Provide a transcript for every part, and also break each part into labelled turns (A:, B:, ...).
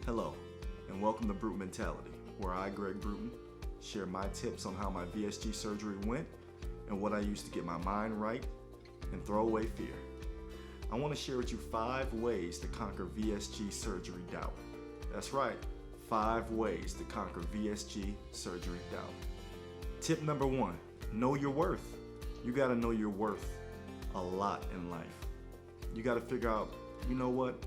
A: Hello, and welcome to Brute Mentality, where I, Greg Bruton, share my tips on how my VSG surgery went and what I used to get my mind right and throw away fear. I want to share with you 5 ways to conquer VSG surgery doubt. That's right, 5 ways to conquer VSG surgery doubt. Tip number 1, know your worth. You got to know your worth a lot in life. You got to figure out, you know what?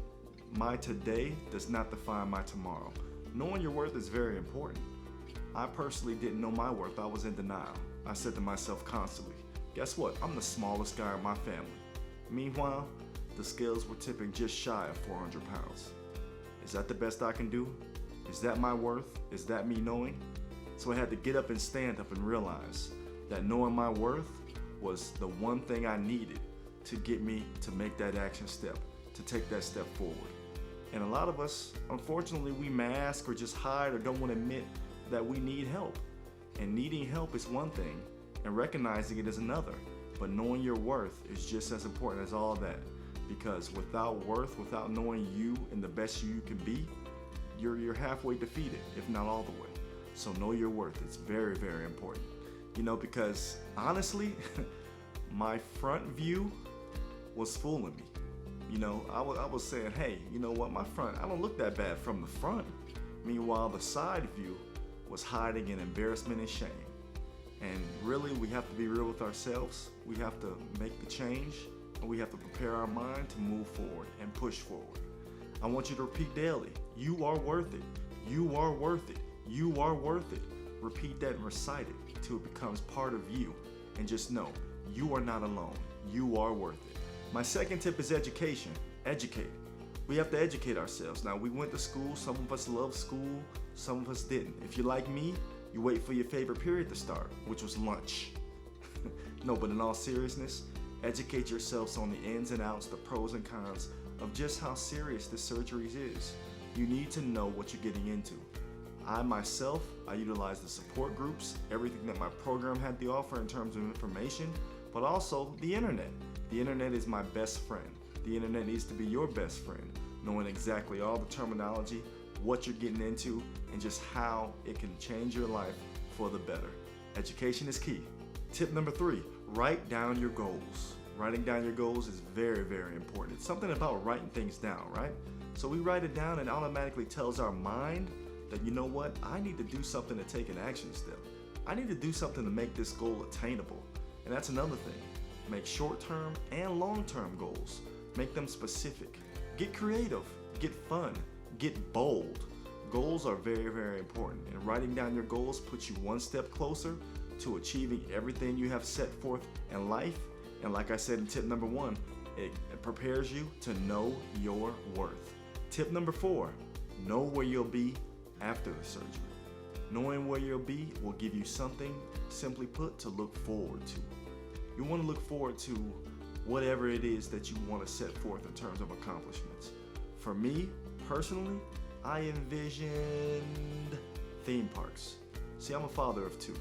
A: My today does not define my tomorrow. Knowing your worth is very important. I personally didn't know my worth. I was in denial. I said to myself constantly, guess what? I'm the smallest guy in my family. Meanwhile, the scales were tipping just shy of 400 pounds. Is that the best I can do? Is that my worth? Is that me knowing? So I had to get up and stand up and realize that knowing my worth was the one thing I needed to get me to make that action step, to take that step forward. And a lot of us, unfortunately, we mask or just hide or don't want to admit that we need help. And needing help is one thing, and recognizing it is another. But knowing your worth is just as important as all that. Because without worth, without knowing you and the best you can be, you're halfway defeated, if not all the way. So know your worth. It's very, very important. Because honestly, my front view was fooling me. I was saying, hey, you know what, my front, I don't look that bad from the front. Meanwhile, the side view was hiding in embarrassment and shame. And really, we have to be real with ourselves. We have to make the change, and we have to prepare our mind to move forward and push forward. I want you to repeat daily, you are worth it. You are worth it. You are worth it. Repeat that and recite it until it becomes part of you. And just know, you are not alone. You are worth it. My second tip is education. Educate. We have to educate ourselves. Now, we went to school. Some of us loved school. Some of us didn't. If you're like me, you wait for your favorite period to start, which was lunch. No, but in all seriousness, educate yourselves on the ins and outs, the pros and cons of just how serious this surgery is. You need to know what you're getting into. I utilize the support groups, everything that my program had to offer in terms of information, but also the internet. The internet is my best friend. The internet needs to be your best friend, knowing exactly all the terminology, what you're getting into, and just how it can change your life for the better. Education is key. Tip number 3, write down your goals. Writing down your goals is very, very important. It's something about writing things down, right? So we write it down and it automatically tells our mind that, you know what, I need to do something to take an action step. I need to do something to make this goal attainable. And that's another thing. Make short-term and long-term goals. Make them specific. Get creative. Get fun. Get bold. Goals are very, very important. And writing down your goals puts you one step closer to achieving everything you have set forth in life. And like I said in tip number 1, it prepares you to know your worth. Tip number 4, know where you'll be after the surgery. Knowing where you'll be will give you something, simply put, to look forward to. You want to look forward to whatever it is that you want to set forth in terms of accomplishments. For me, personally, I envisioned theme parks. See, I'm a father of 2,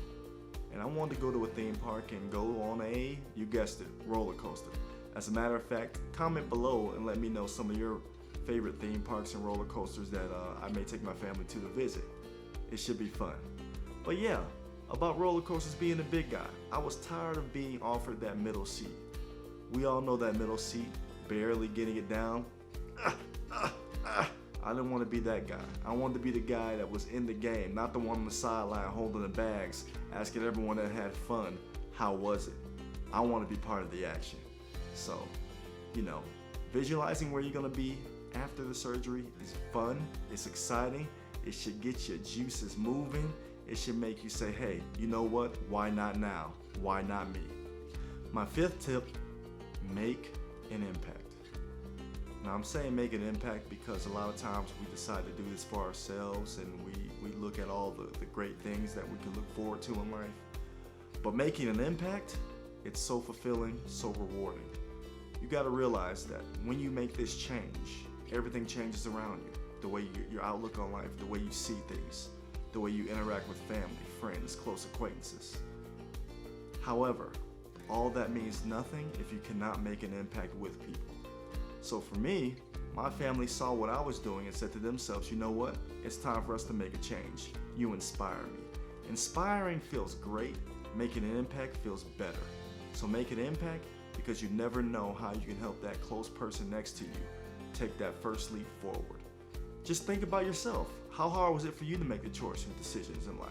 A: and I wanted to go to a theme park and go on a, you guessed it, roller coaster. As a matter of fact, comment below and let me know some of your favorite theme parks and roller coasters that I may take my family to visit. It should be fun. But yeah, about roller coasters being a big guy, I was tired of being offered that middle seat. We all know that middle seat, barely getting it down. I didn't want to be that guy. I wanted to be the guy that was in the game, not the one on the sideline holding the bags, asking everyone that had fun, how was it? I want to be part of the action. So, visualizing where you're going to be after the surgery is fun, it's exciting, it should get your juices moving, it should make you say, hey, you know what, why not now? Why not me? My 5th tip, make an impact. Now I'm saying make an impact because a lot of times we decide to do this for ourselves and we look at all the great things that we can look forward to in life. But making an impact, it's so fulfilling, so rewarding. You got to realize that when you make this change, everything changes around you. The way your outlook on life, the way you see things, the way you interact with family, friends, close acquaintances. However, all that means nothing if you cannot make an impact with people. So for me, My family saw what I was doing and said to themselves, you know what? It's time for us to make a change. You inspire me. Inspiring feels great. Making an impact feels better. So make an impact, because you never know how you can help that close person next to you take that first leap forward. Just think about yourself. How hard was it for you to make the choice and decisions in life?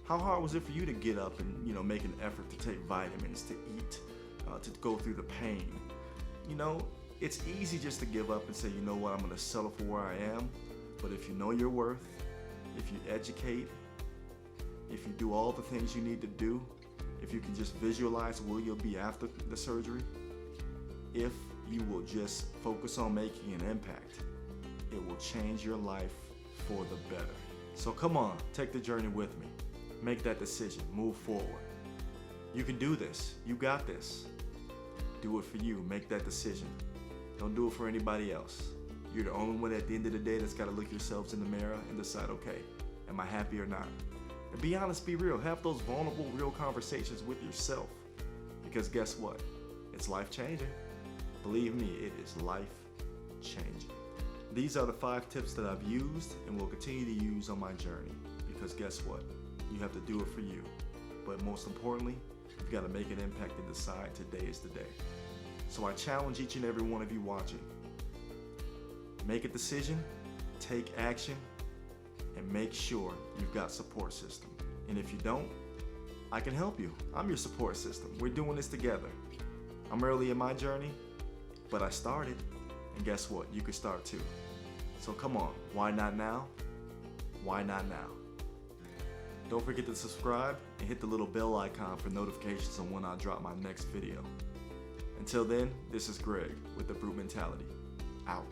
A: How hard was it for you to get up and make an effort to take vitamins, to eat, to go through the pain? It's easy just to give up and say, you know what, I'm going to settle for where I am. But if you know your worth, if you educate, if you do all the things you need to do, if you can just visualize where you'll be after the surgery, if you will just focus on making an impact, it will change your life for the better. So come on, take the journey with me. Make that decision, move forward. You can do this, you got this. Do it for you, make that decision. Don't do it for anybody else. You're the only one at the end of the day that's got to look yourselves in the mirror and decide, okay, am I happy or not? And be honest, be real. Have those vulnerable, real conversations with yourself. Because guess what? It's life-changing. Believe me, it is life-changing. These are the 5 tips that I've used and will continue to use on my journey. Because guess what? You have to do it for you. But most importantly, you've got to make an impact and decide today is the day. So I challenge each and every one of you watching. Make a decision, take action, and make sure you've got support system. And if you don't, I can help you. I'm your support system. We're doing this together. I'm early in my journey, but I started. And guess what? You can start too. So come on, why not now? Why not now? Don't forget to subscribe and hit the little bell icon for notifications on when I drop my next video. Until then, this is Greg with The Brute Mentality. Out.